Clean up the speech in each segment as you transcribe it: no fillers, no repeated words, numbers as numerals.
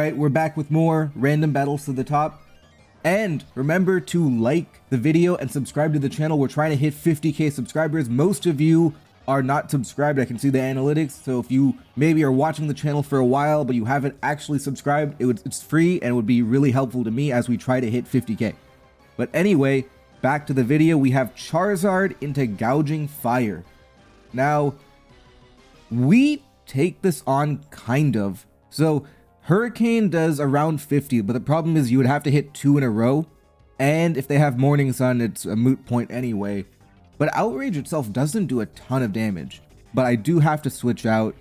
Alright, we're back with more random battles to the top. And remember to like the video and subscribe to the channel. We're trying to hit 50k subscribers. Most of you are not subscribed. I can see the analytics. So if you maybe are watching the channel for a while, but you haven't actually subscribed, it's free and it would be really helpful to me as we try to hit 50k. But anyway, back to the video. We have Charizard into Gouging Fire. Now, we take this on kind of. So Hurricane does around 50, but the problem is you would have to hit 2 in a row. And if they have Morning Sun, it's a moot point anyway. But Outrage itself doesn't do a ton of damage. But I do have to switch out.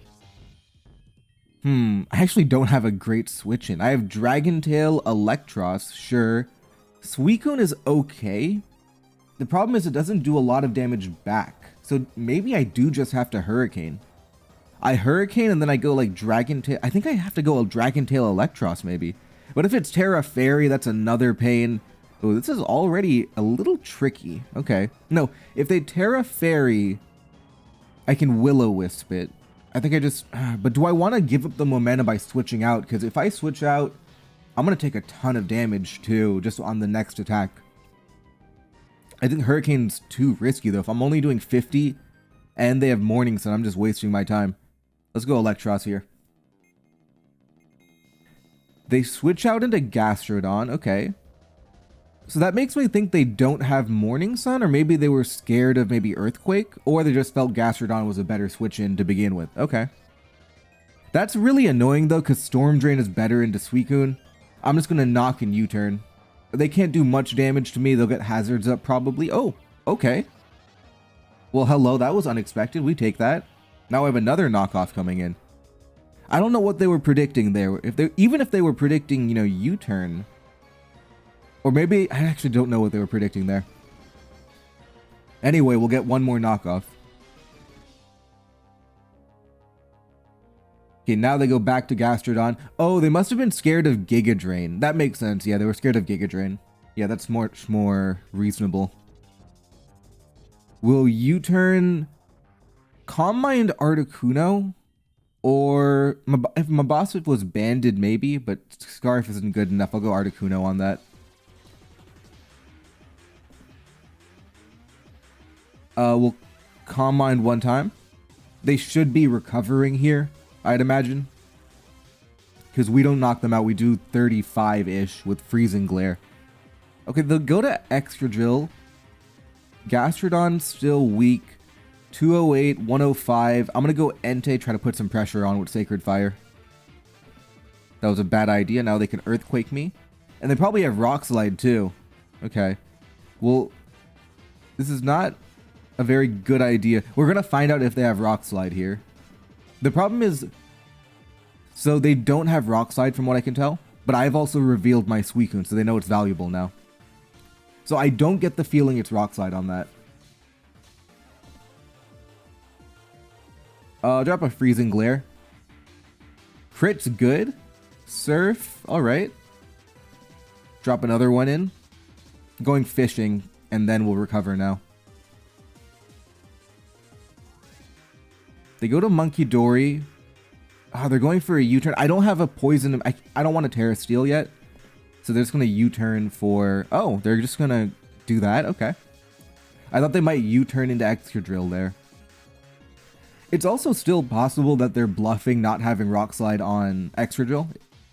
I actually don't have a great switch in. I have Dragon Tail, Electros, sure. Suicune is okay. The problem is it doesn't do a lot of damage back. So maybe I do just have to Hurricane. I Hurricane and then I go like Dragon Tail. I think I have to go Dragon Tail Electros maybe. But if it's Terra Fairy, that's another pain. Oh, this is already a little tricky. Okay. No, if they Terra Fairy, I can Will-O-Wisp it. I think I just... but do I want to give up the momentum by switching out? Because if I switch out, I'm going to take a ton of damage too, just on the next attack. I think Hurricane's too risky though. If I'm only doing 50 and they have Morning Sun, I'm just wasting my time. Let's go Electros here. They switch out into Gastrodon. Okay. So that makes me think they don't have Morning Sun, or maybe they were scared of maybe Earthquake, or they just felt Gastrodon was a better switch in to begin with. Okay. That's really annoying though, because Storm Drain is better into Suicune. I'm just going to knock and U-turn. They can't do much damage to me. They'll get hazards up probably. Oh, okay. Well, hello. That was unexpected. We take that. Now I have another knockoff coming in. I don't know what they were predicting there. Even if they were predicting, you know, U-turn. Or maybe, I actually don't know what they were predicting there. Anyway, we'll get one more knockoff. Okay, now they go back to Gastrodon. Oh, they must have been scared of Giga Drain. That makes sense. Yeah, they were scared of Giga Drain. Yeah, that's much more reasonable. Will U-turn Calm Mind Articuno? Or if Maboswip was banded, maybe, but Scarf isn't good enough. I'll go Articuno on that. We'll Calm Mind one time. They should be recovering here, I'd imagine. Because we don't knock them out. We do 35-ish with Freezing Glare. Okay, they'll go to Extra Drill. Gastrodon still weak. 208, 105. I'm going to go Entei, try to put some pressure on with Sacred Fire. That was a bad idea. Now they can Earthquake me. And they probably have Rock Slide too. Okay. Well, this is not a very good idea. We're going to find out if they have Rock Slide here. The problem is, so they don't have Rock Slide from what I can tell, but I've also revealed my Suicune, so they know it's valuable now. So I don't get the feeling it's Rock Slide on that. Drop a Freezing Glare. Crit's good. Surf, alright. Drop another one in. Going fishing, and then we'll recover now. They go to Monkey Dory. Oh, they're going for a U-turn. I don't have a poison. I don't want to Terra Steel yet. So they're just going to U-turn for... Oh, they're just going to do that? Okay. I thought they might U-turn into Extra Drill there. It's also still possible that they're bluffing not having Rock Slide on Extra Drill,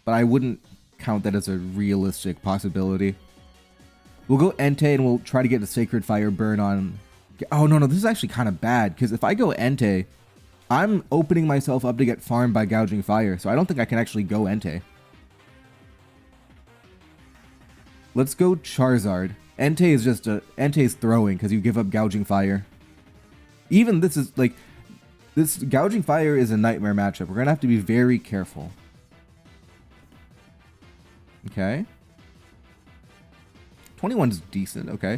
but I wouldn't count that as a realistic possibility. We'll go Entei and we'll try to get a Sacred Fire burn on... Oh, no, this is actually kind of bad, because if I go Entei, I'm opening myself up to get farmed by Gouging Fire, so I don't think I can actually go Entei. Let's go Charizard. Entei is just Entei's throwing, because you give up Gouging Fire. Even this is, like... This Gouging Fire is a nightmare matchup. We're going to have to be very careful. Okay. 21's decent. Okay.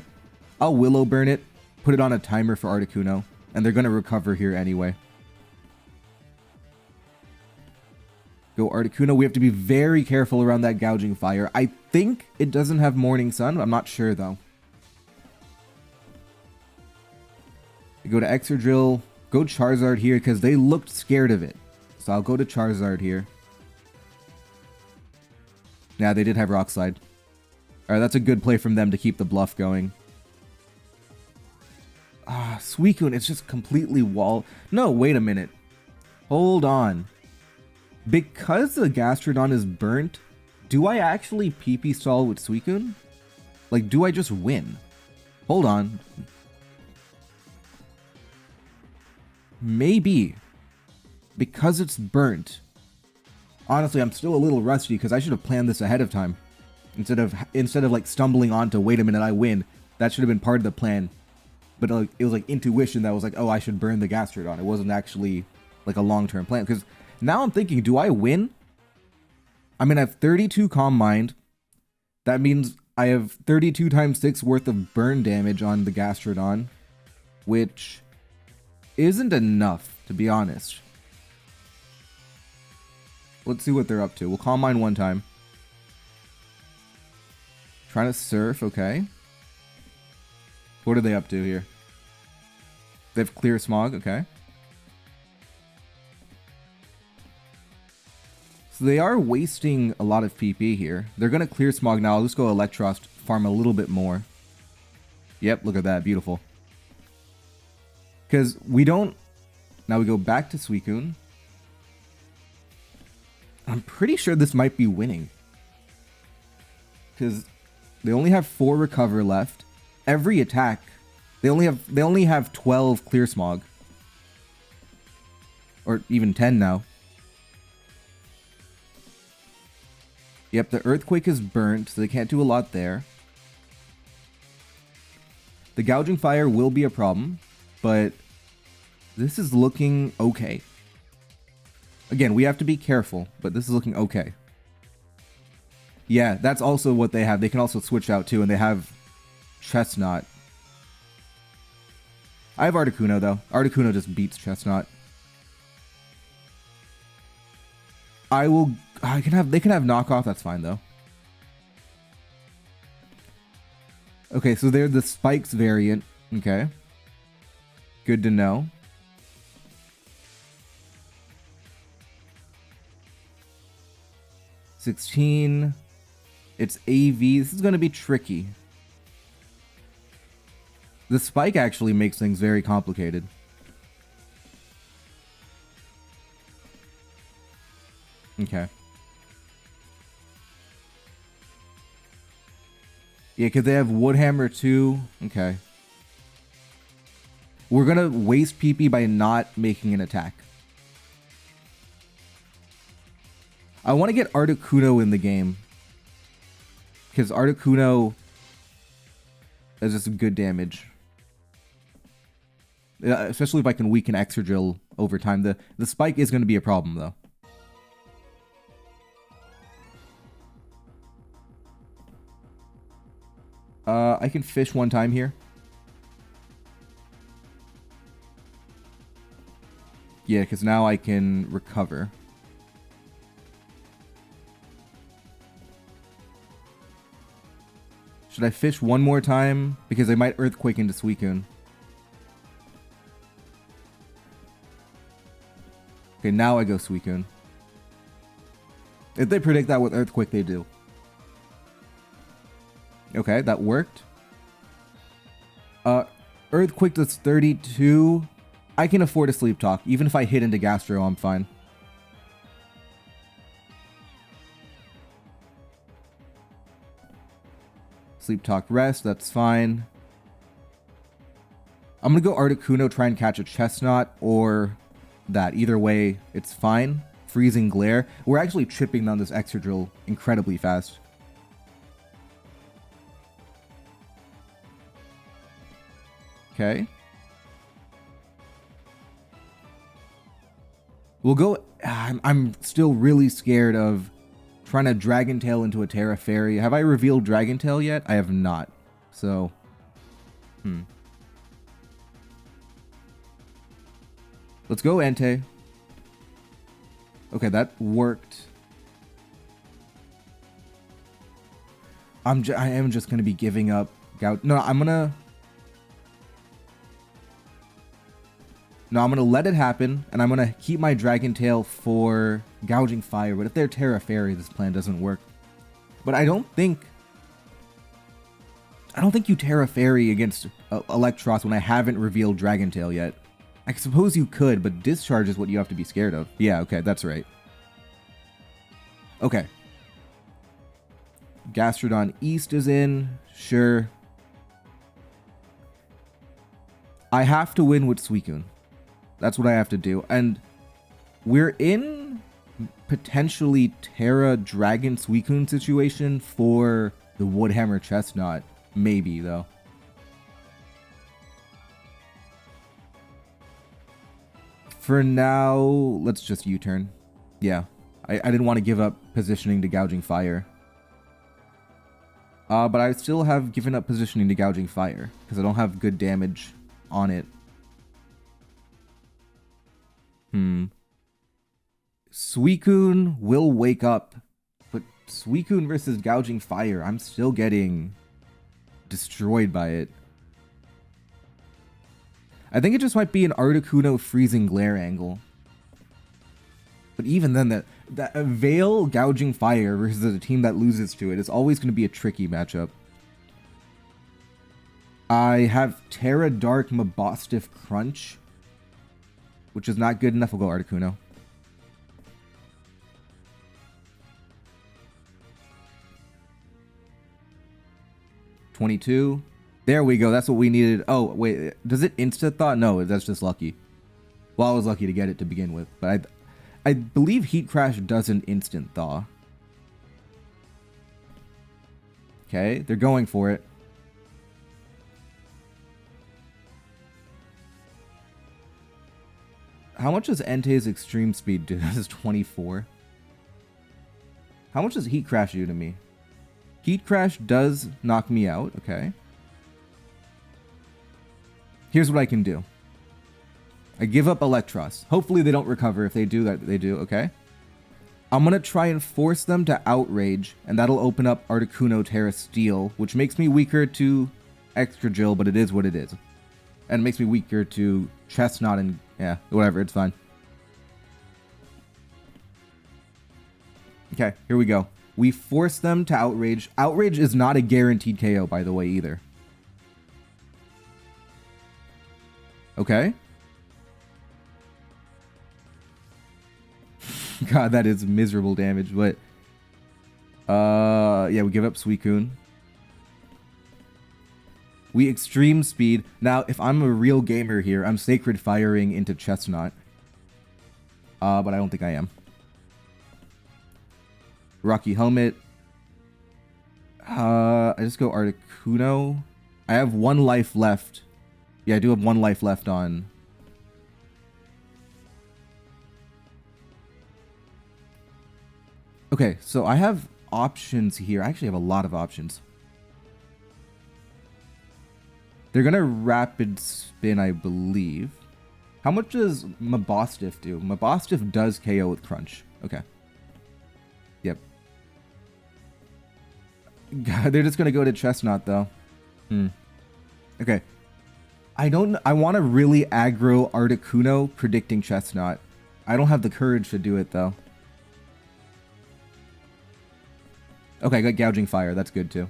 I'll Willow Burn it. Put it on a timer for Articuno. And they're going to recover here anyway. Go Articuno. We have to be very careful around that Gouging Fire. I think it doesn't have Morning Sun. I'm not sure though. Go to Extra Drill. Go Charizard here because they looked scared of it. So I'll go to Charizard here. Yeah, they did have Rock Slide. Alright, that's a good play from them to keep the bluff going. Ah, Suicune, it's just completely wall... No, wait a minute. Hold on. Because the Gastrodon is burnt, do I actually PP stall with Suicune? Like, do I just win? Hold on. Maybe. Because it's burnt. Honestly, I'm still a little rusty because I should have planned this ahead of time. Instead of like stumbling onto, wait a minute, I win. That should have been part of the plan. But it was like intuition that was like, oh, I should burn the Gastrodon. It wasn't actually like a long-term plan. Because now I'm thinking, do I win? I mean, I have 32 Calm Mind. That means I have 32 times 6 worth of burn damage on the Gastrodon. Which isn't enough, to be honest. Let's see what they're up to. We'll Calm Mind one time. Trying to surf, okay. What are they up to here? They have Clear Smog, okay. So they are wasting a lot of PP here. They're going to Clear Smog now. I'll just go Electros, farm a little bit more. Yep, look at that. Beautiful. Because we don't... Now we go back to Suicune. I'm pretty sure this might be winning. Because they only have 4 Recover left. Every attack, they only have 12 Clear Smog. Or even 10 now. Yep, the Earthquake is burnt, so they can't do a lot there. The Gouging Fire will be a problem, but this is looking okay. Again, we have to be careful, but this is looking okay. Yeah, that's also what they have. They can also switch out too, and they have Chestnut. I have Articuno though. Articuno just beats Chestnut. They can have knockoff, that's fine though. Okay, so they're the Spikes variant. Okay. Good to know. $16. It's AV. This is going to be tricky. The Spike actually makes things very complicated. Okay. Yeah, because they have Woodhammer too. Okay. We're going to waste PP by not making an attack. I want to get Articuno in the game. Because Articuno is just good damage. Especially if I can weaken Excadrill over time. The Spike is going to be a problem, though. I can fish one time here. Yeah, because now I can recover. Should I fish one more time? Because they might Earthquake into Suicune. Okay, now I go Suicune. If they predict that with Earthquake, they do. Okay, that worked. Earthquake does 32. I can afford a Sleep Talk. Even if I hit into Gastro, I'm fine. Sleep Talk rest, that's fine. I'm gonna go Articuno, try and catch a Chestnut, or that. Either way, it's fine. Freezing Glare. We're actually chipping down this Excadrill incredibly fast. Okay. We'll go... I'm still really scared of trying to Dragon Tail into a Terra Fairy. Have I revealed Dragon Tail yet? I have not. So... Let's go Entei. Okay, that worked. I am just going to be giving up Gout. No, I'm going to let it happen, and I'm going to keep my Dragon Tail for Gouging Fire, but if they're Terra Fairy, this plan doesn't work. But I don't think you Terra Fairy against Electros when I haven't revealed Dragon Tail yet. I suppose you could, but Discharge is what you have to be scared of. Yeah, okay, that's right. Okay. Gastrodon East is in. Sure. I have to win with Suicune. That's what I have to do. And we're in potentially Terra Dragon Suicune situation for the Woodhammer Chestnut. Maybe, though. For now, let's just U-turn. Yeah. I didn't want to give up positioning to Gouging Fire. But I still have given up positioning to Gouging Fire, because I don't have good damage on it. Suicune will wake up, but Suicune versus Gouging Fire, I'm still getting destroyed by it. I think it just might be an Articuno Freezing Glare angle. But even then, that Veil Gouging Fire versus a team that loses to it is always going to be a tricky matchup. I have Terra Dark Mabostiff Crunch, which is not good enough. We'll go Articuno. $22. There we go. That's what we needed. Oh, wait. Does it insta-thaw? No, that's just lucky. Well, I was lucky to get it to begin with. But I believe Heat Crash doesn't instant thaw. Okay, they're going for it. How much does Entei's Extreme Speed do? That is 24. How much does Heat Crash do to me? Heat Crash does knock me out. Okay. Here's what I can do. I give up Electros. Hopefully they don't recover. If they do, that they do. Okay. I'm going to try and force them to Outrage, and that'll open up Articuno Terra Steel, which makes me weaker to Excadrill, but it is what it is. And it makes me weaker to Chestnut and... yeah, whatever. It's fine. Okay, here we go. We force them to Outrage. Outrage is not a guaranteed KO, by the way, either. Okay. God, that is miserable damage, but... yeah, we give up Suicune. We Extreme Speed. Now, if I'm a real gamer here, I'm Sacred Firing into Chestnut. But I don't think I am. Rocky Helmet. I just go Articuno. I have 1 life left. Yeah, I do have 1 life left on... okay, so I have options here. I actually have a lot of options. They're going to Rapid Spin, I believe. How much does Mabostiff do? Mabostiff does KO with Crunch. Okay. Yep. God, they're just going to go to Chestnut, though. Okay. I want to really aggro Articuno predicting Chestnut. I don't have the courage to do it, though. Okay, I got Gouging Fire. That's good, too.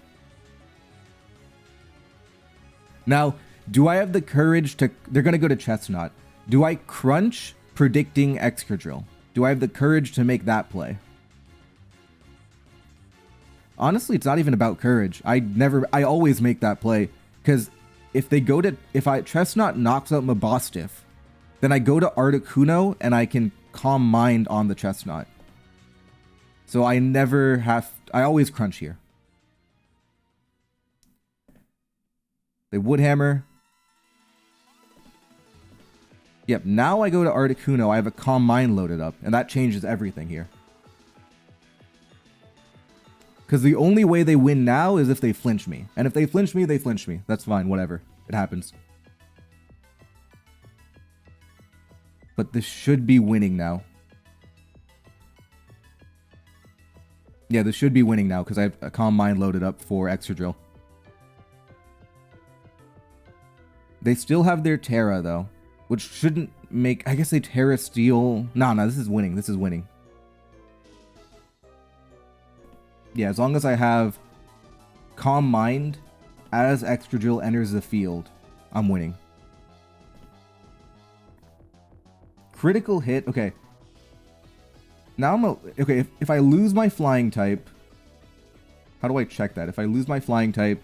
Now, do I have the courage to... they're going to go to Chestnut. Do I Crunch predicting Excadrill? Do I have the courage to make that play? Honestly, it's not even about courage. I always make that play. Because if they go to... if Chestnut knocks out Mabostiff, then I go to Articuno and I can Calm Mind on the Chestnut. So I never have... I always Crunch here. They Woodhammer. Yep, now I go to Articuno. I have a Calm Mind loaded up, and that changes everything here. Because the only way they win now is if they flinch me. And if they flinch me, they flinch me. That's fine, whatever. It happens. But this should be winning now. Yeah, this should be winning now, because I have a Calm Mind loaded up for Excadrill. They still have their Terra, though. Which shouldn't make... I guess they Terra Steel... No, this is winning. This is winning. Yeah, as long as I have Calm Mind as Excadrill enters the field, I'm winning. Critical hit. Okay. Now okay, if I lose my flying type, how do I check that? If I lose my flying type,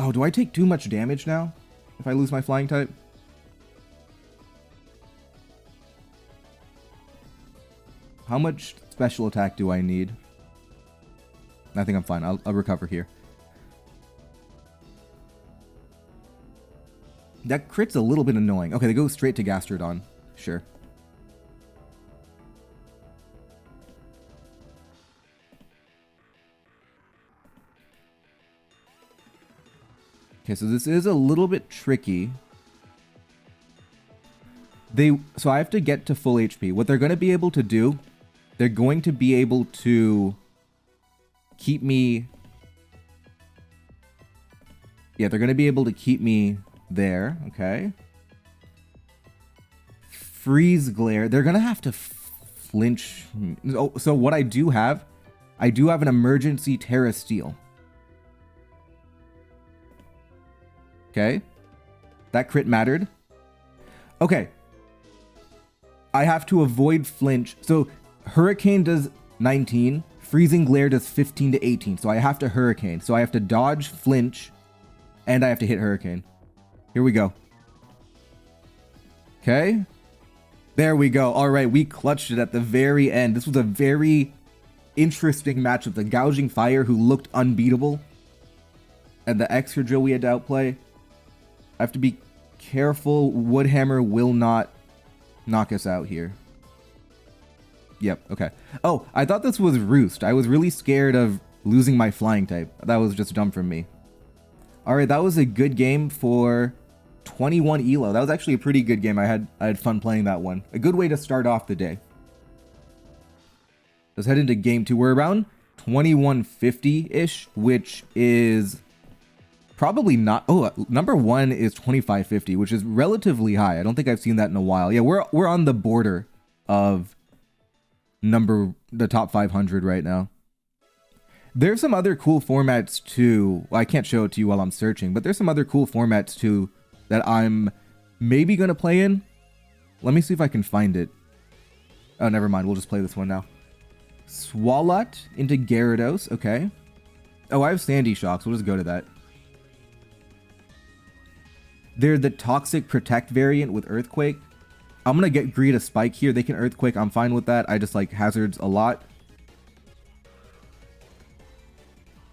oh, do I take too much damage now if I lose my flying type? How much special attack do I need? I think I'm fine. I'll recover here. That crit's a little bit annoying. Okay, they go straight to Gastrodon. Sure. Okay, so this is a little bit tricky. So I have to get to full HP. What they're going to be able to do, they're going to be able to keep me... Yeah, they're going to be able to keep me there. Okay. Freeze Glare. They're going to have to flinch. Oh, so what I do have an emergency Terra Steel. Okay. That crit mattered. Okay. I have to avoid flinch. So Hurricane does 19. Freezing Glare does 15 to 18. So I have to Hurricane. So I have to dodge flinch. And I have to hit Hurricane. Here we go. Okay. There we go. All right. We clutched it at the very end. This was a very interesting matchup. The Gouging Fire, who looked unbeatable. And the Excadrill we had to outplay. I have to be careful. Woodhammer will not knock us out here. Yep, okay. Oh, I thought this was Roost. I was really scared of losing my flying type. That was just dumb from me. Alright, that was a good game for 21 ELO. That was actually a pretty good game. I had fun playing that one. A good way to start off the day. Let's head into game 2. We're around 2150-ish, which is... probably not. Oh, number 1 is 2550, which is relatively high. I don't think I've seen that in a while. Yeah, we're on the border of the top 500 right now. There's some other cool formats too. Well, I can't show it to you while I'm searching, but there's some other cool formats too that I'm maybe gonna play in. Let me see if I can find it. Oh, never mind. We'll just play this one now. Swalot into Gyarados. Okay. Oh, I have Sandy Shocks. We'll just go to that. They're the Toxic Protect variant with Earthquake. I'm going to get Greed a Spike here. They can Earthquake. I'm fine with that. I just like Hazards a lot.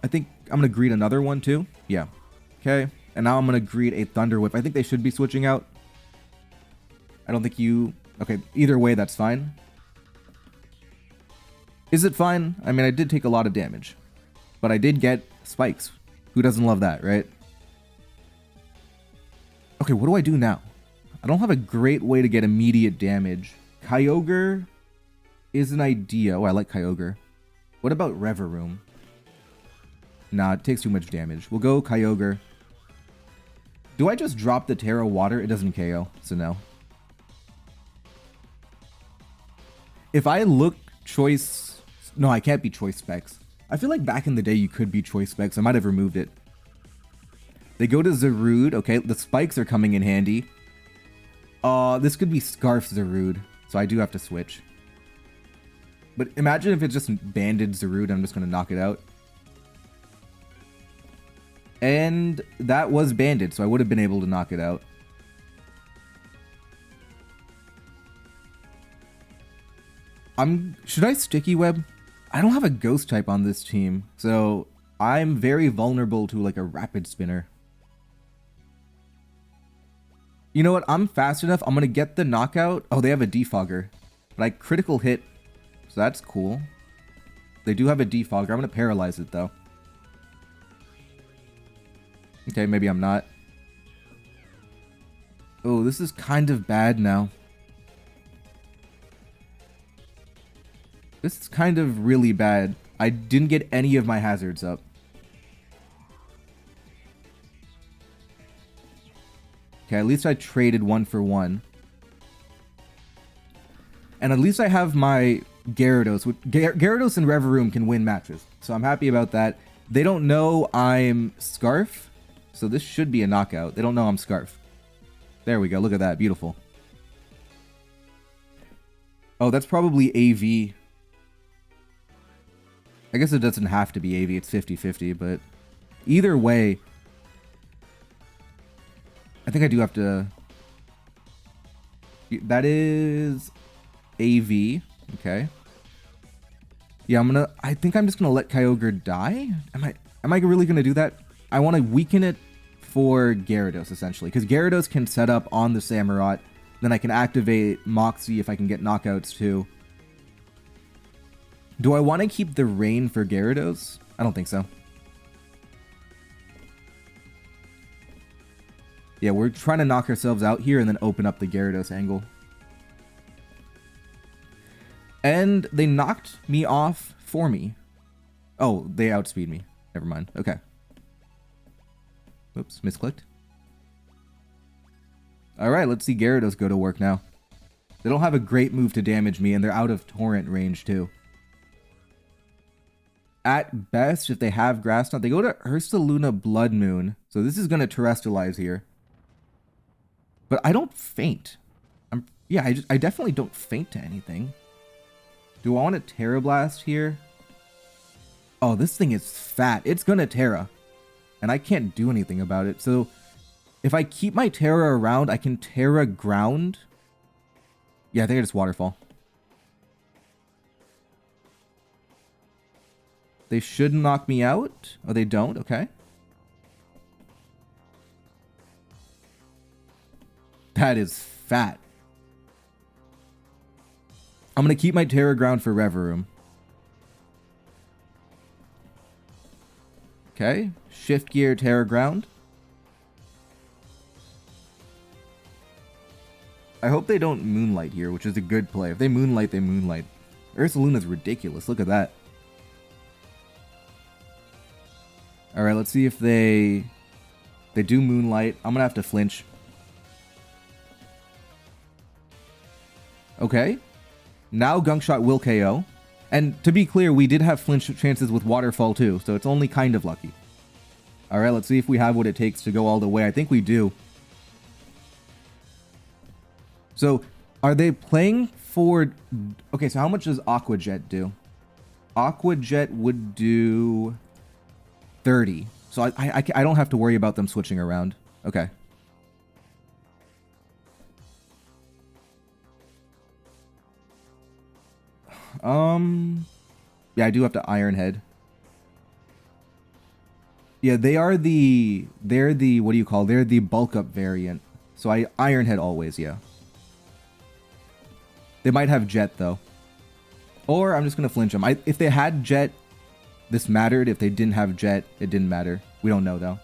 I think I'm going to Greed another one too. Yeah. Okay. And now I'm going to Greed a Thunder Whip. I think they should be switching out. I don't think you... Okay, either way, that's fine. Is it fine? I mean, I did take a lot of damage. But I did get Spikes. Who doesn't love that, right? Okay, what do I do now? I don't have a great way to get immediate damage. Kyogre is an idea. Oh, I like Kyogre. What about Reverum? Nah, it takes too much damage. We'll go Kyogre. Do I just drop the Terra Water? It doesn't KO, so no. If I look choice... No, I can't be choice specs. I feel like back in the day you could be choice specs. I might have removed it. They go to Zarude. Okay, the spikes are coming in handy. This could be Scarf Zarude, so I do have to switch. But imagine if it's just banded Zarude, I'm just going to knock it out. And that was banded, so I would have been able to knock it out. Should I Sticky Web? I don't have a Ghost type on this team, so I'm very vulnerable to like a Rapid Spinner. You know what? I'm fast enough. I'm going to get the knockout. Oh, they have a Defogger. But I critical hit. So that's cool. They do have a Defogger. I'm going to paralyze it, though. Okay, maybe I'm not. Oh, this is kind of bad now. This is kind of really bad. I didn't get any of my hazards up. Okay, at least I traded 1 for 1. And at least I have my Gyarados. Gyarados and Reverum can win matches, so I'm happy about that. They don't know I'm Scarf, so this should be a knockout. They don't know I'm Scarf. There we go. Look at that. Beautiful. Oh, that's probably AV. I guess it doesn't have to be AV. It's 50-50, but either way, I think I do have to... That is AV. Okay. Yeah, I think I'm just gonna let Kyogre die. Am I really gonna do that? I want to weaken it for Gyarados, essentially, because Gyarados can set up on the Samurott. Then I can activate Moxie if I can get knockouts too. Do I want to keep the Rain for Gyarados? I don't think so. Yeah, we're trying to knock ourselves out here and then open up the Gyarados angle. And they knocked me off for me. Oh, they outspeed me. Never mind. Okay. Oops, misclicked. Alright, let's see Gyarados go to work now. They don't have a great move to damage me, and they're out of Torrent range too. At best, if they have Grass Knot, they go to Ursaluna Blood Moon. So this is going to Terrestrialize here. But I don't faint. I definitely don't faint to anything. Do I want to Terra Blast here? Oh, this thing is fat. It's going to Terra. And I can't do anything about it. So if I keep my Terra around, I can Terra Ground. Yeah, I think I just Waterfall. They should knock me out. Oh, they don't? Okay. That is fat. I'm going to keep my Terra Ground for Reverum. Okay. Shift Gear, Terra Ground. I hope they don't Moonlight here, which is a good play. If they Moonlight, they Moonlight. Ursaluna's ridiculous. Look at that. Alright, let's see if they do Moonlight. I'm going to have to flinch. Okay. Now Gunk Shot will KO. And to be clear, we did have flinch chances with Waterfall too, so it's only kind of lucky. Alright, let's see if we have what it takes to go all the way. I think we do. So, are they playing for... Okay, so how much does Aqua Jet do? Aqua Jet would do 30. So I don't have to worry about them switching around. Okay. Yeah, I do have to Iron Head. Yeah, they're the, what do you call, they're the bulk up variant. So I Iron Head always, yeah. They might have Jet though. Or I'm just going to flinch them. If they had Jet, this mattered. If they didn't have Jet, it didn't matter. We don't know though.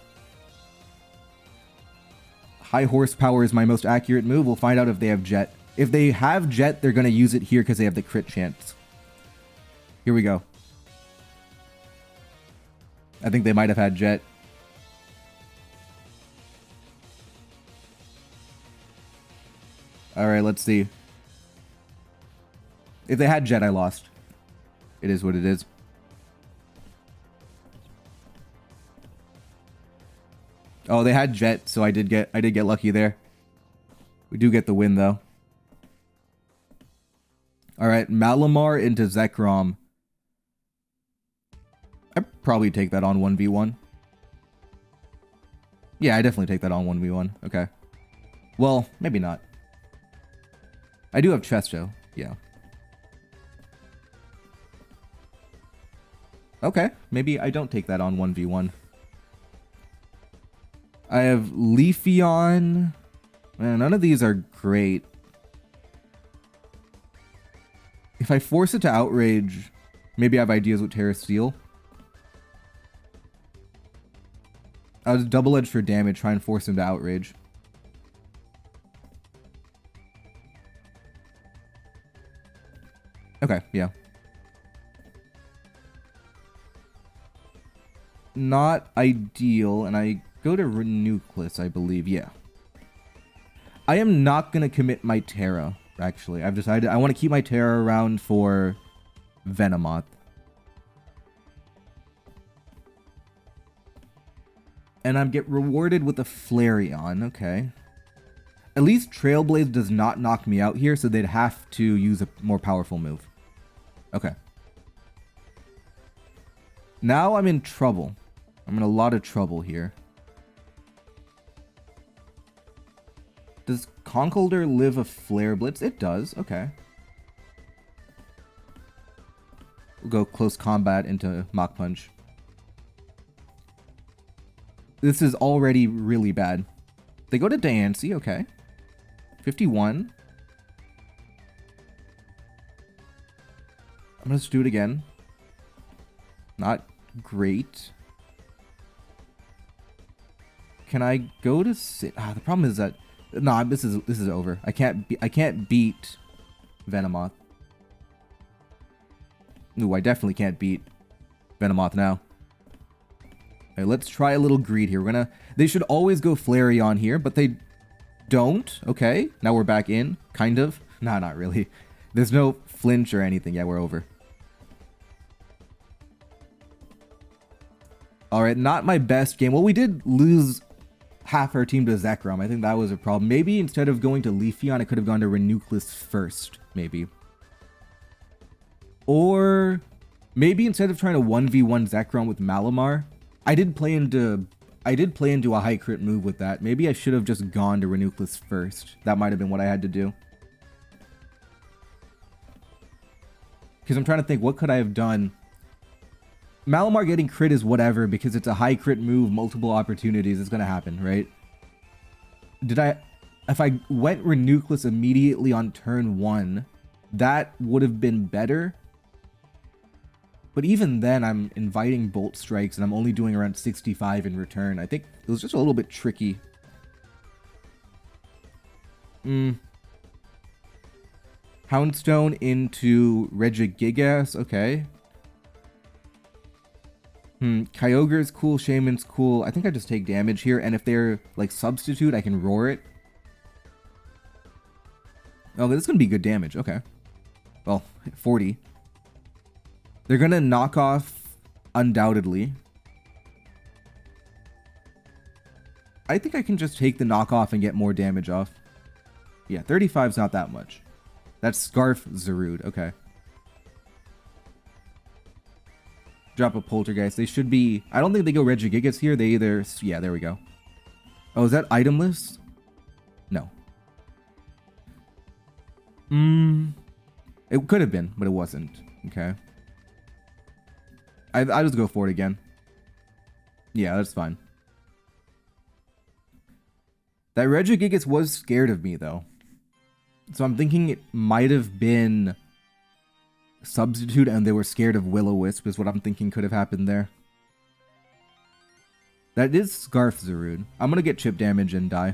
High Horsepower is my most accurate move. We'll find out if they have Jet. If they have Jet, they're going to use it here because they have the crit chance. Here we go. I think they might have had Jet. Alright, let's see. If they had Jet, I lost. It is what it is. Oh, they had Jet, so I did get lucky there. We do get the win though. Alright, Malamar into Zekrom. I'd probably take that on 1v1. Yeah, I definitely take that on 1v1. Okay. Well, maybe not. I do have Chesto. Yeah. Okay, maybe I don't take that on 1v1. I have Leafeon. Man, none of these are great. If I force it to Outrage, maybe I have ideas with Terra Steel. I'll just Double Edge for damage, try and force him to Outrage. Okay, yeah. Not ideal, and I go to Renucleus, I believe, yeah. I am not going to commit my Terra, actually. I've decided I want to keep my Terra around for Venomoth. And I get rewarded with a Flareon, okay. At least Trailblaze does not knock me out here, so they'd have to use a more powerful move. Okay. Now I'm in trouble. I'm in a lot of trouble here. Does Conkeldurr live a Flare Blitz? It does, okay. We'll go close combat into Mach Punch. This is already really bad. They go to Diancie, okay. 51. I'm gonna just do it again. Not great. Can I go to the problem is that this is over. I can't beat Venomoth. Ooh, I definitely can't beat Venomoth now. Okay, let's try a little greed here. They should always go Flareon here, but they don't. Okay, now we're back in, kind of. Nah, not really. There's no flinch or anything. Yeah, we're over. Alright, not my best game. Well, we did lose half our team to Zekrom. I think that was a problem. Maybe instead of going to Leafeon, I could have gone to Reuniclus first, maybe. Or maybe instead of trying to 1v1 Zekrom with Malamar, I did play into a high crit move with that. Maybe I should have just gone to Reuniclus first. That might have been what I had to do. Because I'm trying to think, what could I have done? Malamar getting crit is whatever, because it's a high crit move, multiple opportunities, it's gonna happen, right? If I went Reuniclus immediately on turn 1, that would have been better. But even then, I'm inviting Bolt Strikes, and I'm only doing around 65 in return. I think it was just a little bit tricky. Houndstone into Regigigas, okay. Kyogre is cool, Shaman's cool. I think I just take damage here, and if they're, like, substitute, I can roar it. Oh, this is gonna be good damage, okay. Well, 40. They're gonna knock off, undoubtedly. I think I can just take the knockoff and get more damage off. Yeah, 35's not that much. That's Scarf Zarude, okay. Drop a Poltergeist. They should be... I don't think they go Regigigas here. They either... Yeah, there we go. Oh, is that item list? No. It could have been, but it wasn't. Okay. I'll just go for it again. Yeah, that's fine. That Regigigas was scared of me, though. So I'm thinking it might have been... substitute and they were scared of Will-O-Wisp is what I'm thinking could have happened there. That is Scarf Zarude. I'm gonna get chip damage and die.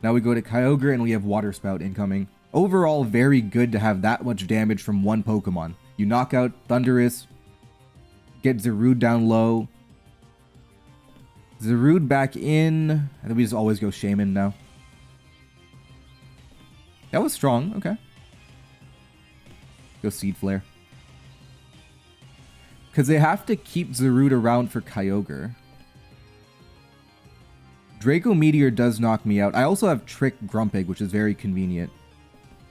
Now we go to Kyogre and we have Water Spout incoming. Overall, very good to have that much damage from one Pokemon. You knock out Thundurus, get Zarude down low. Zarude back in. I think we just always go Shaman now. That was strong, okay. Go Seed Flare. Because they have to keep Zarude around for Kyogre. Draco Meteor does knock me out. I also have Trick Grumpig, which is very convenient.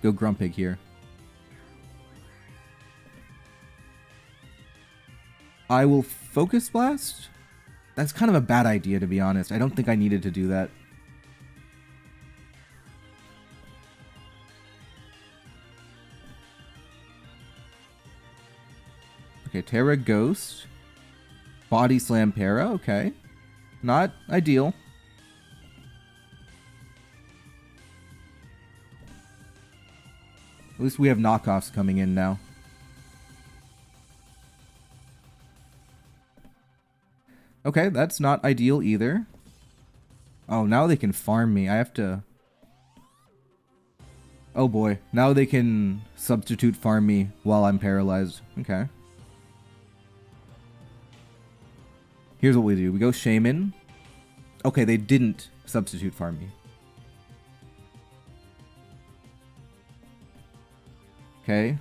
Go Grumpig here. I will Focus Blast? That's kind of a bad idea, to be honest. I don't think I needed to do that. Okay, Terra Ghost. Body Slam Para, okay. Not ideal. At least we have knockoffs coming in now. Okay, that's not ideal either. Oh, now they can farm me. I have to... Oh boy, now they can substitute farm me while I'm paralyzed. Okay. Here's what we do. We go Shaman. Okay, they didn't substitute farm me. Okay.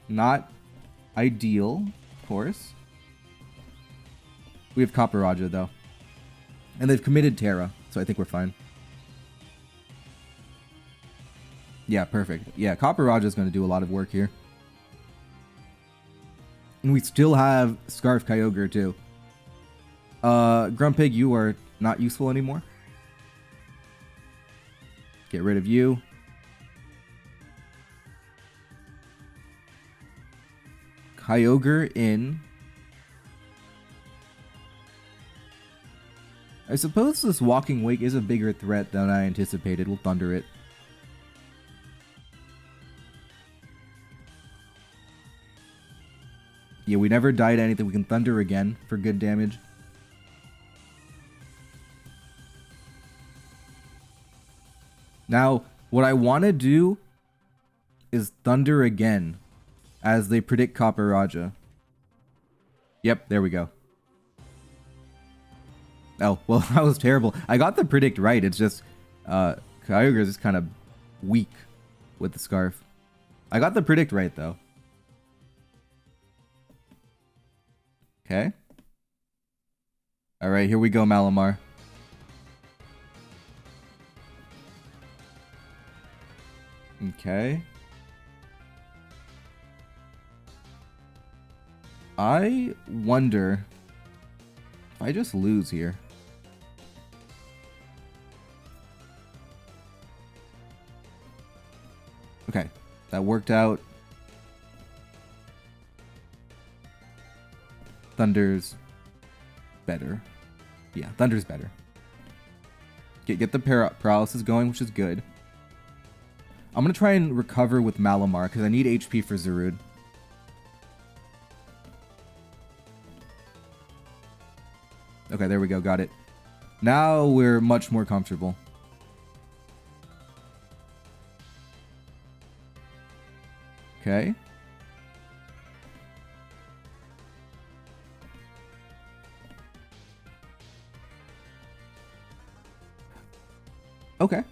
Not ideal, of course. We have Copperajah, though. And they've committed Terra, so I think we're fine. Yeah, perfect. Yeah, Copperajah is going to do a lot of work here. And we still have Scarf Kyogre, too. Grumpig, you are not useful anymore. Get rid of you. Kyogre in. I suppose this Walking Wake is a bigger threat than I anticipated. We'll Thunder it. Yeah, we never died anything. We can Thunder again for good damage. Now, what I want to do is Thunder again as they predict Copperajah. Yep, there we go. Oh, well, that was terrible. I got the predict right. It's just Kyogre is just kind of weak with the Scarf. I got the predict right, though. Okay. Alright, here we go, Malamar. Okay. I wonder if I just lose here. Okay, that worked out. Thunder's better. Yeah, Thunder's better. Get the paralysis going, which is good. I'm going to try and recover with Malamar because I need HP for Zarude. Okay, there we go. Got it. Now we're much more comfortable. Okay. Okay.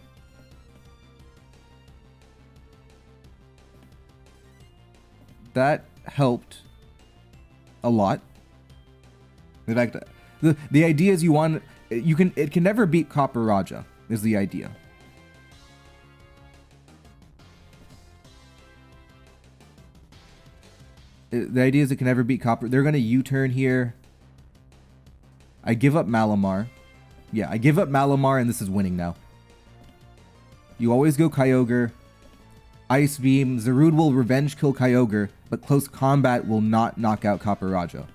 That helped a lot. In fact, the idea is it can never beat Copperajah is the idea. The idea is it can never beat Copper. They're going to U-turn here. I give up Malamar. Yeah, I give up Malamar and this is winning now. You always go Kyogre. Ice Beam. Zarude will revenge kill Kyogre, but close combat will not knock out Copperajah.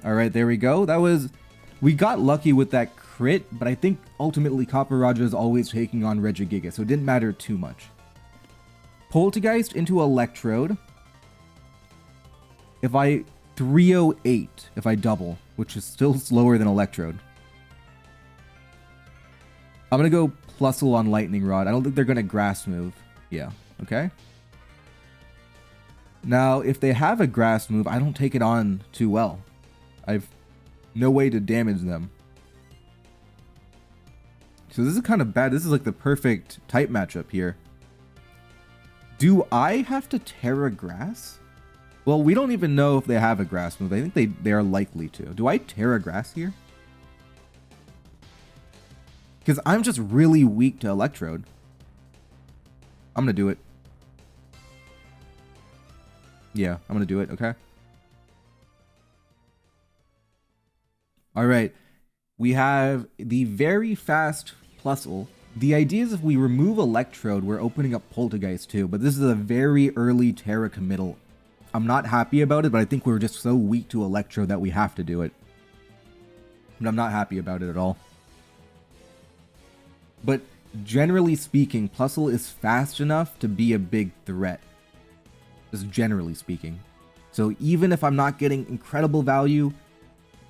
Alright, there we go. We got lucky with that crit, but I think ultimately Copperajah is always taking on Regigigas, so it didn't matter too much. Polteageist into Electrode. If I 308, if I double, which is still slower than Electrode. I'm going to go Plusle on Lightning Rod. I don't think they're going to Grass move. Yeah, okay. Now, if they have a Grass move, I don't take it on too well. I've no way to damage them. So this is kind of bad. This is like the perfect type matchup here. Do I have to Terra Grass? Well, we don't even know if they have a Grass move. I think they are likely to. Do I Terra Grass here? Because I'm just really weak to Electrode. I'm going to do it. Yeah, I'm going to do it, okay? Alright, we have the very fast Plusle. The idea is if we remove Electrode, we're opening up Polteageist too, but this is a very early Terra committal. I'm not happy about it, but I think we're just so weak to Electrode that we have to do it. And I'm not happy about it at all. But generally speaking, Plusle is fast enough to be a big threat. Just generally speaking. So even if I'm not getting incredible value,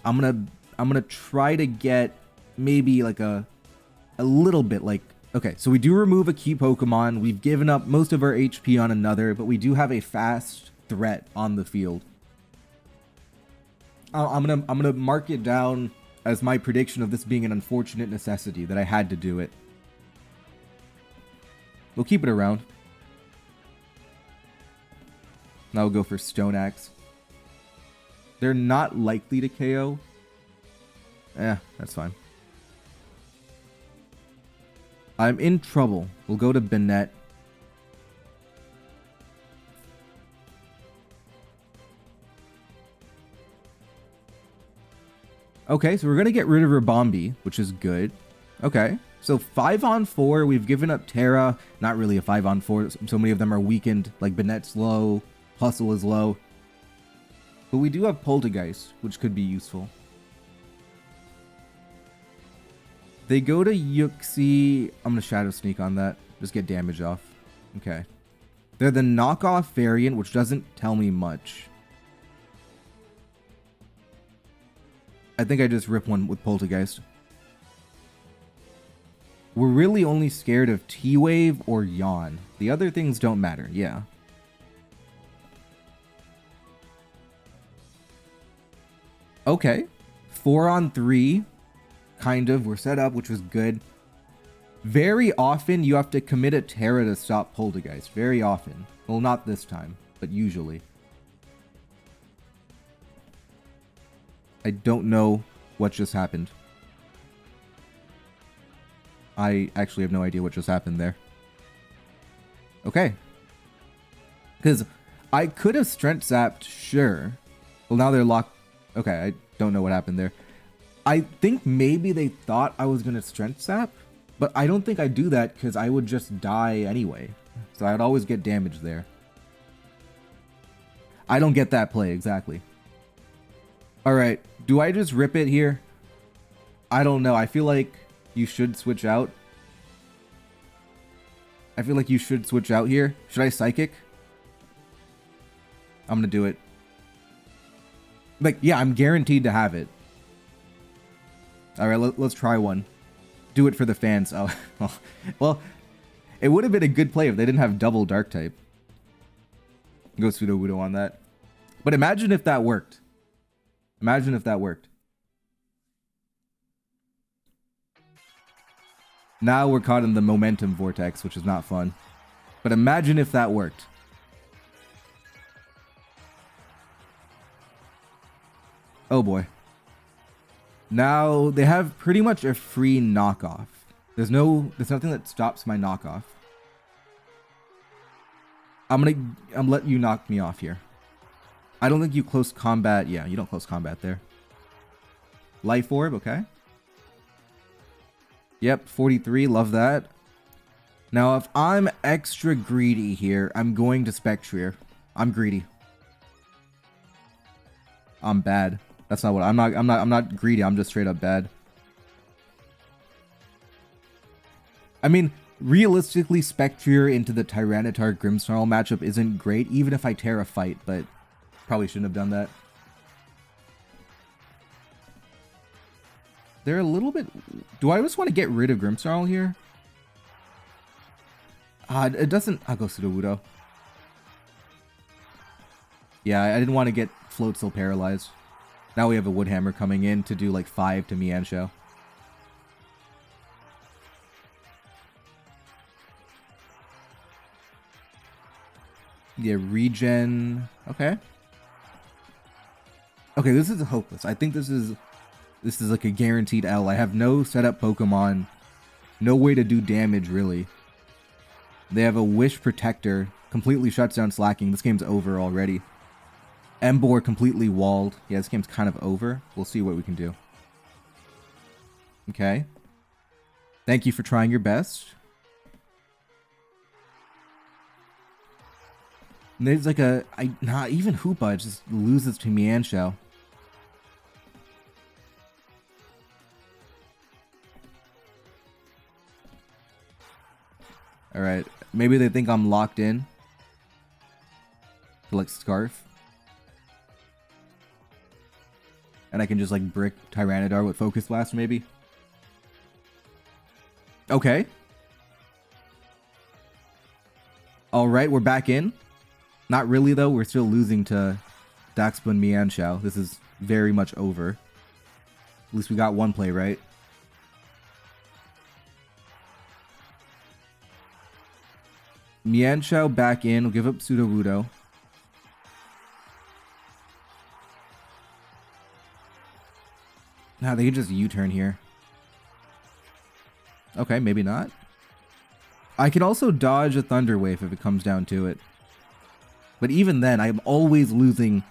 I'm gonna try to get maybe like a little bit like, okay, so we do remove a key Pokemon. We've given up most of our HP on another, but we do have a fast threat on the field. I'm gonna mark it down as my prediction of this being an unfortunate necessity that I had to do it. We'll keep it around. Now we'll go for Stone Axe. They're not likely to KO. That's fine. I'm in trouble. We'll go to Banette. Okay, so we're going to get rid of Ribombee, which is good. Okay, so 5-on-4, we've given up Terra. Not really a 5-on-4. So many of them are weakened, like Banette's low, Hustle is low. But we do have Polteageist, which could be useful. They go to Yuxi. I'm going to Shadow Sneak on that. Just get damage off. Okay. They're the knockoff variant, which doesn't tell me much. I think I just rip one with Polteageist. We're really only scared of T-Wave or Yawn. The other things don't matter, yeah. Okay. 4-on-3. Kind of. We're set up, which was good. Very often, you have to commit a Terra to stop Polteageist. Very often. Well, not this time, but usually. I don't know what just happened. I actually have no idea what just happened there. Okay. Because I could have Strength Zapped, sure. Well, now they're locked. Okay, I don't know what happened there. I think maybe they thought I was going to Strength Zap, but I don't think I'd do that because I would just die anyway. So I'd always get damage there. I don't get that play, exactly. Alright, do I just rip it here? I don't know. I feel like you should switch out. I feel like you should switch out here. Should I Psychic? I'm gonna do it. Like, yeah, I'm guaranteed to have it. Alright, let's try one. Do it for the fans. Oh, well, it would have been a good play if they didn't have double Dark type. Go Sudowoodo on that. But imagine if that worked. Imagine if that worked. Now we're caught in the momentum vortex, which is not fun. But imagine if that worked. Oh boy. Now they have pretty much a free knockoff. There's nothing that stops my knockoff. I'm let you knock me off here. I don't think you close combat. Yeah, you don't close combat there. Life Orb, okay. Yep, 43, love that. Now, if I'm extra greedy here, I'm going to Spectrier. I'm greedy. I'm bad. That's not what I'm not greedy. I'm just straight up bad. I mean, realistically, Spectrier into the Tyranitar Grimmsnarl matchup isn't great, even if I Terra Fight, but probably shouldn't have done that. They're a little bit... Do I just want to get rid of Grimmsnarl here? It doesn't... I'll go Sudowoodo. Yeah, I didn't want to get Floatzel paralyzed. Now we have a Woodhammer coming in to do like 5 to Mienshao. Yeah, regen. Okay. Okay, this is hopeless. I think this is like a guaranteed L. I have no setup Pokemon. No way to do damage, really. They have a Wish Protector. Completely shuts down Slacking. This game's over already. Emboar completely walled. Yeah, this game's kind of over. We'll see what we can do. Okay. Thank you for trying your best. And there's like a... even Hoopa just loses to Mienshao. Alright. Maybe they think I'm locked in. Like Scarf. And I can just like brick Tyranitar with Focus Blast maybe. Okay. Alright, we're back in. Not really though, we're still losing to Daxpa and Mienshao. This is very much over. At least we got one play right. Mienshao back in. We'll give up Sudowoodo. Nah, they can just U-turn here. Okay, maybe not. I can also dodge a Thunder Wave if it comes down to it. But even then, I'm always losing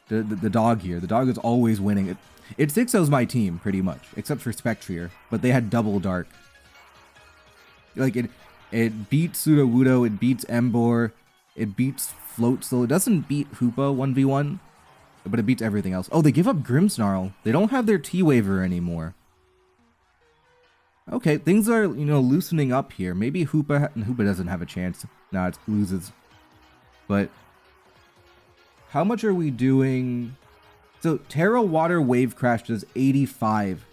the dog here. The dog is always winning. It 6-0's my team, pretty much. Except for Spectrier. But they had double Dark. Like, it beats Sudowoodo, it beats Emboar, it beats Floatzel. It doesn't beat Hoopa 1v1, but it beats everything else. Oh, they give up Grimmsnarl. They don't have their T-Waver anymore. Okay, things are, you know, loosening up here. Maybe Hoopa doesn't have a chance. Nah, it loses. But how much are we doing? So, Terra Water Wave Crash does 85.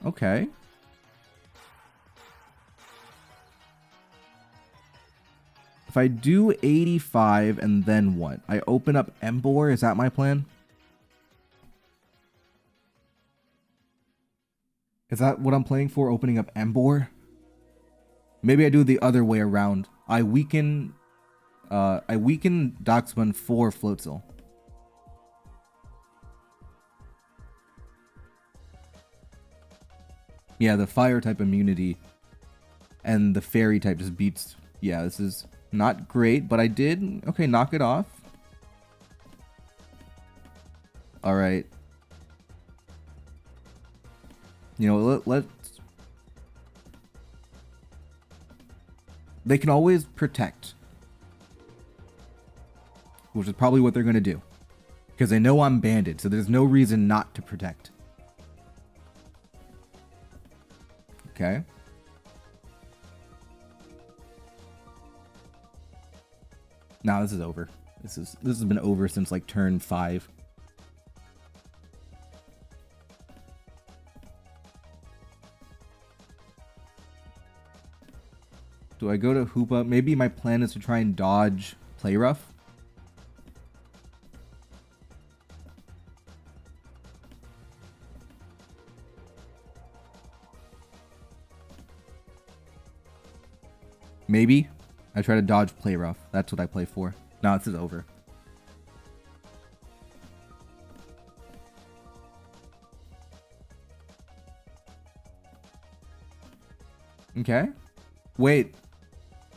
Okay. If I do 85 and then what? I open up Emboar? Is that my plan? Is that what I'm playing for? Opening up Emboar? Maybe I do the other way around. I weaken Darkspawn for Floatzel. Yeah, the fire type immunity and the fairy type just beats. Yeah, this is not great, but I did, okay, knock it off. Alright. You know, let's... They can always protect. Which is probably what they're going to do. Because they know I'm banded, so there's no reason not to protect. Okay. Now this is over. This has been over since like turn 5. Do I go to Hoopa? Maybe my plan is to try and dodge Play Rough. Maybe I try to dodge Play Rough. That's what I play for. Now this is over. Okay. Wait.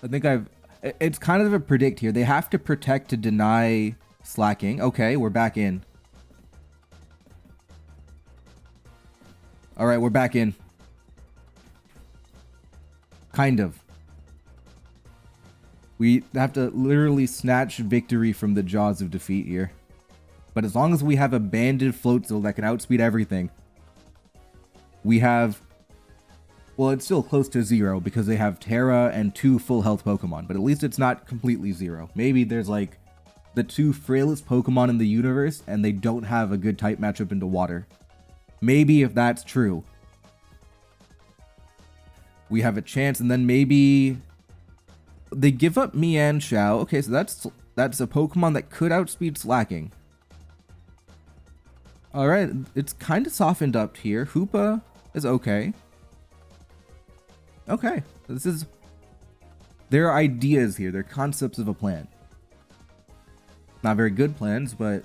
I think it's kind of a predict here. They have to protect to deny slacking. Okay, we're back in. Alright, we're back in. Kind of. We have to literally snatch victory from the jaws of defeat here. But as long as we have a banded Floatzel that can outspeed everything, we have... Well, it's still close to 0 because they have Terra and 2 full health Pokemon, but at least it's not completely 0. Maybe there's like the 2 frailest Pokemon in the universe and they don't have a good type matchup into water. Maybe if that's true, we have a chance, and then maybe they give up Mienshao. Okay, so that's a Pokemon that could outspeed Slacking. Alright, it's kind of softened up here. Hoopa is okay. Okay, this is... There are ideas here. There are concepts of a plan. Not very good plans, but...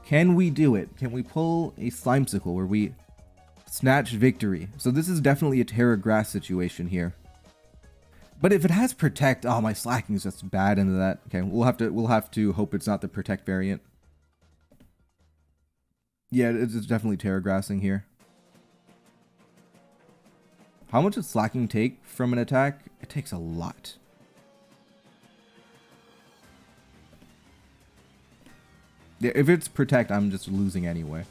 Can we do it? Can we pull a Slimecicle where we snatch victory? So this is definitely a Terra Grass situation here. But if it has Protect... Oh, my Slacking is just bad into that. Okay, we'll have to hope it's not the Protect variant. Yeah, it's definitely Terra Grassing here. How much does Slacking take from an attack? It takes a lot. Yeah, if it's Protect, I'm just losing anyway.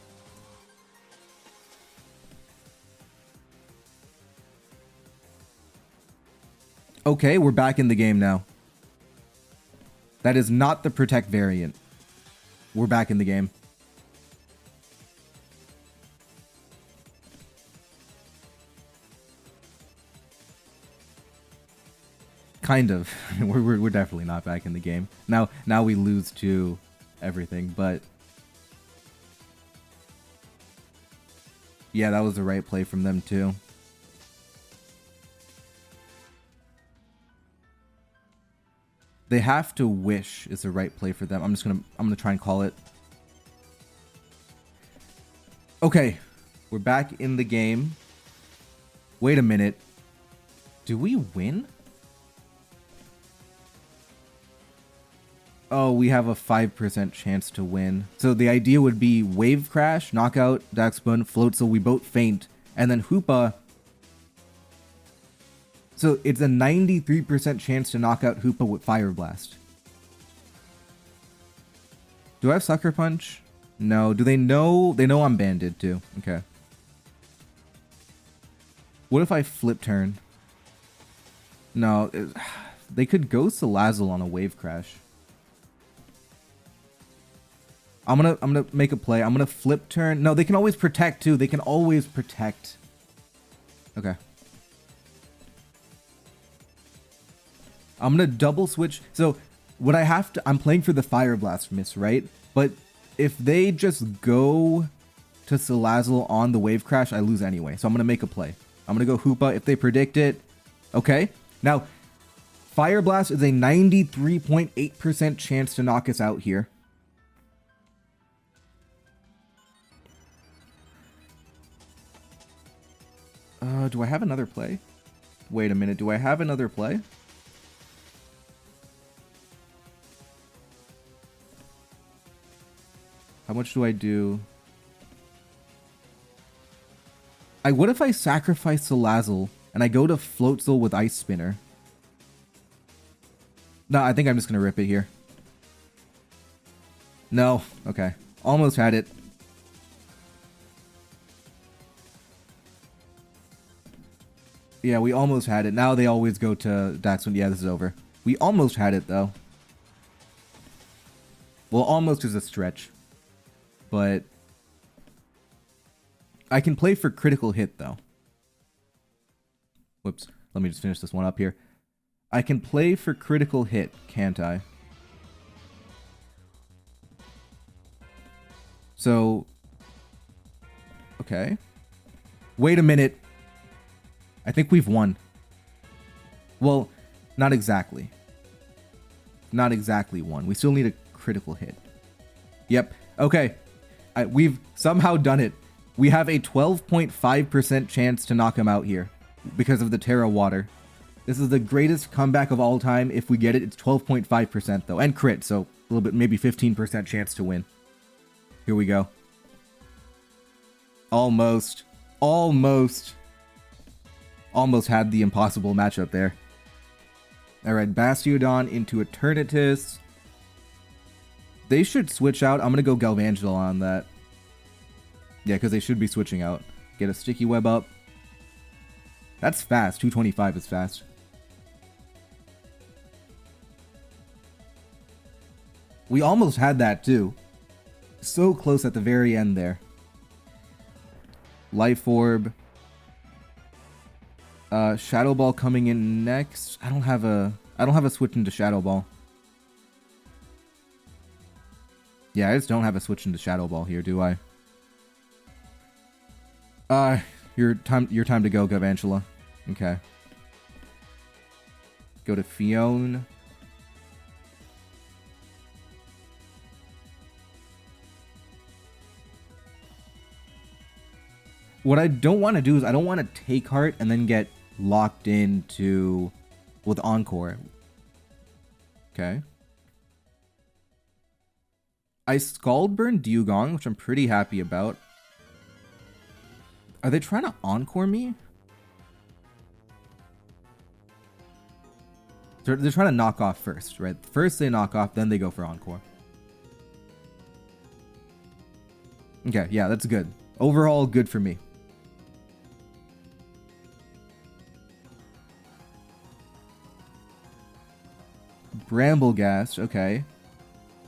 Okay, we're back in the game now. That is not the Protect variant. We're back in the game. Kind of. We're definitely not back in the game. Now we lose to everything, but Yeah, that was the right play from them too. They have to wish is the right play for them. I'm gonna try and call it. Okay, we're back in the game. Wait a minute. Do we win? Oh, we have a 5% chance to win. So the idea would be Wave Crash, Knockout, Darkspawn, Floatzel, we both faint, and then Hoopa. So it's a 93% chance to knock out Hoopa with Fire Blast. Do I have Sucker Punch? No. Do they know? They know I'm banded too. Okay. What if I flip turn? No. They could go Salazzle on a Wave Crash. I'm gonna make a play. I'm gonna flip turn. No, they can always protect too. They can always protect. Okay. I'm gonna double switch. So what I have to, I'm playing for the Fire Blast miss, right? But if they just go to Salazzle on the Wave Crash, I lose anyway. So I'm gonna make a play. I'm gonna go Hoopa if they predict it. Okay. Now, Fire Blast is a 93.8% chance to knock us out here. Do I have another play? Wait a minute. Do I have another play? How much do I do? What if I sacrifice Salazzle and I go to Floatzel with Ice Spinner? No, I think I'm just going to rip it here. No. Okay. Almost had it. Yeah, we almost had it. Now they always go to Daxon. Yeah, this is over. We almost had it, though. Well, almost is a stretch. But I can play for critical hit, though. Whoops. Let me just finish this one up here. I can play for critical hit, can't I? So... Okay. Wait a minute. I think we've won. Well, not exactly. Not exactly won. We still need a critical hit. Yep. Okay. We've somehow done it. We have a 12.5% chance to knock him out here because of the Terra Water. This is the greatest comeback of all time. If we get it, it's 12.5% though. And crit, so a little bit, maybe 15% chance to win. Here we go. Almost. Almost. Almost had the impossible matchup there. Alright, Bastiodon into Eternatus. They should switch out. I'm going to go Galvangela on that. Yeah, because they should be switching out. Get a Sticky Web up. That's fast. 225 is fast. We almost had that too. So close at the very end there. Life Orb. Shadow Ball coming in next. I don't have a switch into Shadow Ball. Yeah, I just don't have a switch into Shadow Ball here, do I? Your time to go, Galvantula. Okay. Go to Fione. What I don't want to do is I don't want to take Heart and then get locked into with Encore. Okay. I Scald Burn Dewgong, which I'm pretty happy about. Are they trying to Encore me? They're trying to knock off first, right? First they knock off, then they go for Encore. Okay, yeah, that's good. Overall, good for me. Brambleghast, okay.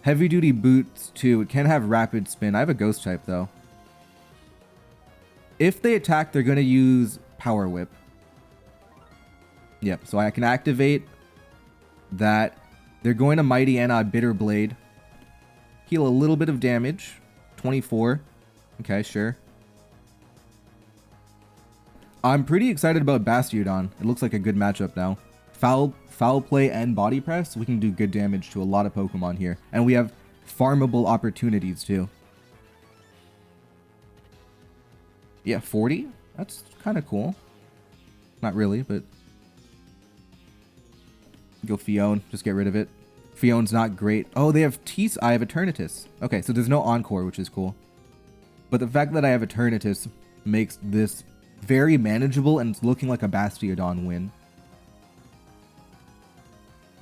Heavy Duty Boots, too. It can have Rapid Spin. I have a Ghost type, though. If they attack, they're going to use Power Whip. Yep, so I can activate that. They're going to Mighty Anna Bitter Blade. Heal a little bit of damage. 24. Okay, sure. I'm pretty excited about Bastiodon. It looks like a good matchup now. Foul play and body press, we can do good damage to a lot of Pokemon here. And we have farmable opportunities too. Yeah, 40? That's kind of cool. Not really, but... Go Fione, just get rid of it. Fione's not great. Oh, they have I have Eternatus. Okay, so there's no Encore, which is cool. But the fact that I have Eternatus makes this very manageable, and it's looking like a Bastiodon win.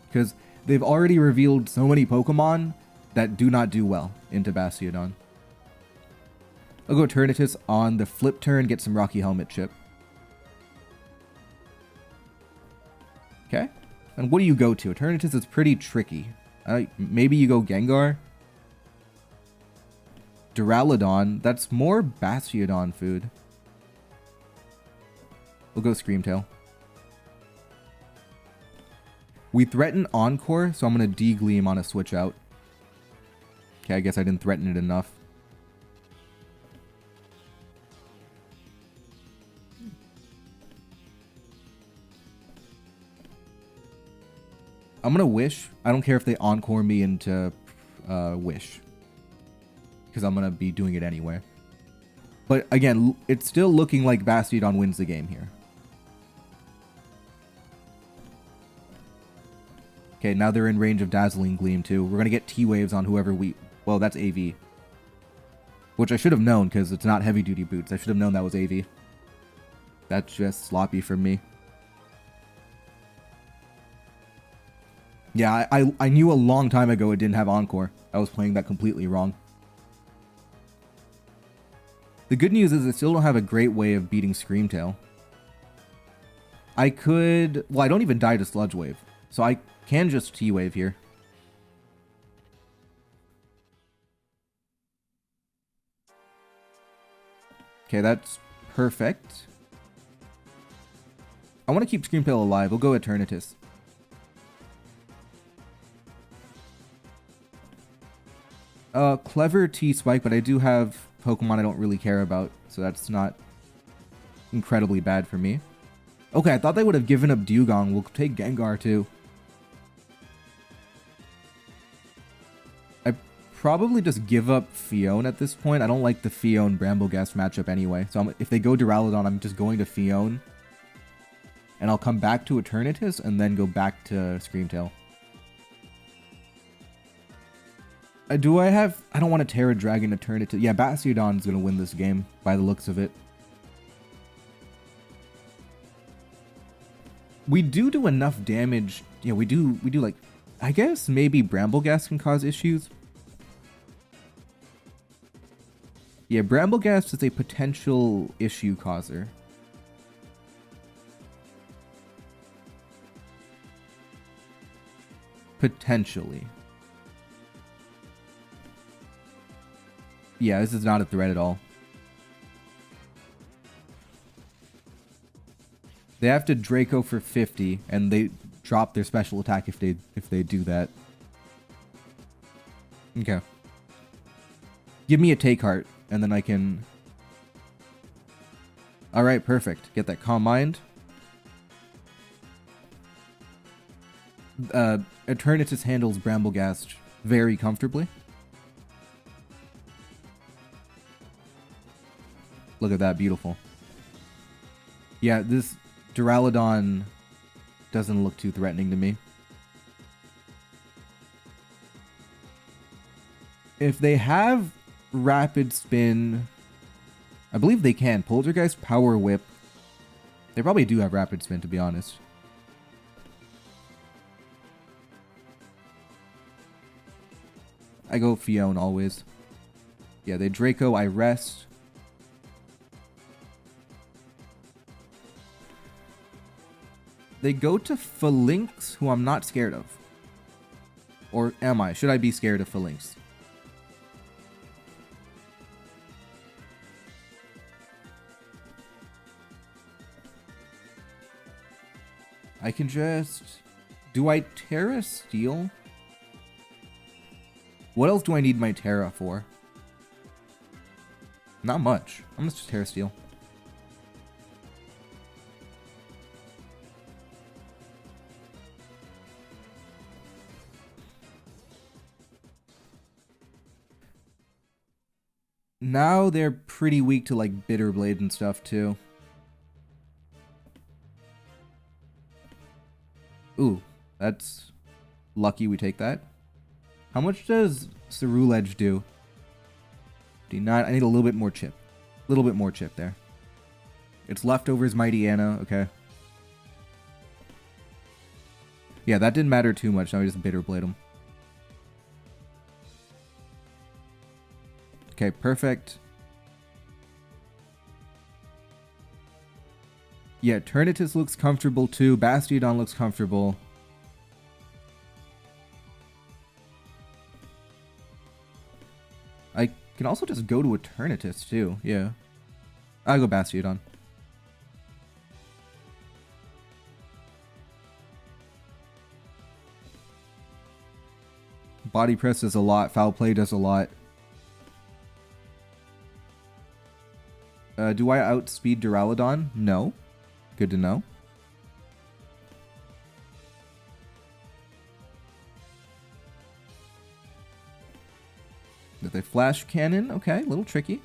Because they've already revealed so many Pokemon that do not do well into Bastiodon. I'll go Eternatus on the flip turn, get some Rocky Helmet chip. Okay. And what do you go to? Eternatus is pretty tricky. Maybe you go Gengar. Duraludon. That's more Bastiodon food. We'll go Screamtail. We threaten Encore, so I'm going to De-Gleam on a switch out. Okay, I guess I didn't threaten it enough. I'm going to Wish. I don't care if they Encore me into Wish. Because I'm going to be doing it anyway. But again, it's still looking like Bastiodon wins the game here. Okay, now they're in range of Dazzling Gleam too. We're going to get T-Waves on whoever we... Well, that's AV. Which I should have known because it's not Heavy Duty Boots. I should have known that was AV. That's just sloppy from me. Yeah, I knew a long time ago it didn't have Encore. I was playing that completely wrong. The good news is I still don't have a great way of beating Screamtail. I could... Well, I don't even die to Sludge Wave. So I can just T-Wave here. Okay, that's perfect. I want to keep Screamtail alive. We'll go Eternatus. Clever T-Spike, but I do have Pokemon I don't really care about, so that's not incredibly bad for me. Okay, I thought they would have given up Dewgong. We'll take Gengar too. I probably just give up Fione at this point. I don't like the Fione Brambleghast matchup anyway, so if they go Duraludon, I'm just going to Fione. And I'll come back to Eternatus and then go back to Screamtail. I don't want to Terra Dragon Eternatus. Yeah, Bastiodon's going to win this game by the looks of it. We do enough damage. Yeah, we do like... I guess maybe Brambleghast can cause issues. Yeah, Brambleghast is a potential issue causer. Potentially. Yeah, this is not a threat at all. They have to Draco for 50, and they drop their special attack if they do that. Okay. Give me a Take Heart, and then I can... Alright, perfect. Get that Calm Mind. Eternatus handles Brambleghast very comfortably. Look at that, beautiful. Yeah, this Duraludon doesn't look too threatening to me. If they have Rapid Spin, I believe they can. Poltergeist, Power Whip. They probably do have Rapid Spin, to be honest. I go Fione always. Yeah, they Draco, I rest. They go to Phalanx, who I'm not scared of. Or am I? Should I be scared of Phalanx? I can just... Do I Terra Steel? What else do I need my Terra for? Not much. I'm just Terra Steel. Now they're pretty weak to like Bitter Blade and stuff too. Ooh, that's lucky we take that. How much does Cerulege do? D9. I need a little bit more chip. A little bit more chip there. It's leftovers Mighty Anna. Okay. Yeah, that didn't matter too much. Now we just Bitter Blade him. Okay, perfect. Yeah, Eternatus looks comfortable too. Bastiodon looks comfortable. I can also just go to Eternatus too. Yeah. I'll go Bastiodon. Body Press does a lot. Foul Play does a lot. Do I outspeed Duraludon? No. Good to know. Did they Flash Cannon? Okay, a little tricky.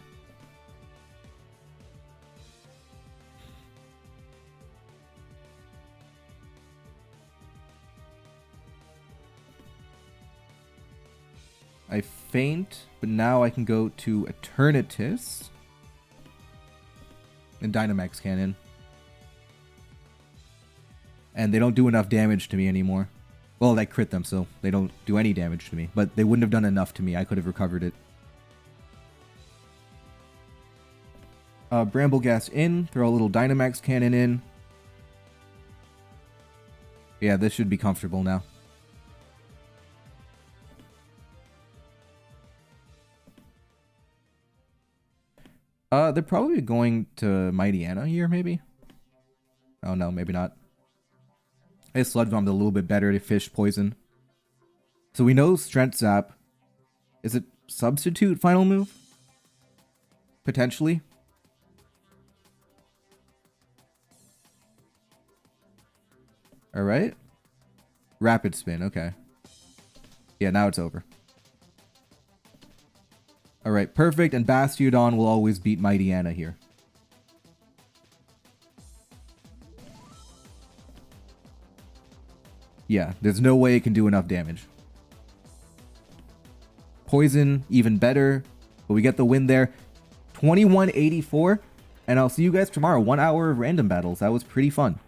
I faint, but now I can go to Eternatus. And Dynamax Cannon. And they don't do enough damage to me anymore. Well, I crit them, so they don't do any damage to me. But they wouldn't have done enough to me. I could have recovered it. Brambleghast in. Throw a little Dynamax Cannon in. Yeah, this should be comfortable now. They're probably going to Mighty Anna here, maybe? Oh no, maybe not. I Sludge Bombed a little bit better to fish poison. So we know Strength Zap. Is it Substitute final move? Potentially. Alright. Rapid Spin, okay. Yeah, now it's over. Alright, perfect, and Bastiodon will always beat Mighty Anna here. Yeah, there's no way it can do enough damage. Poison, even better, but we get the win there. 2184, and I'll see you guys tomorrow. 1 hour of random battles. That was pretty fun.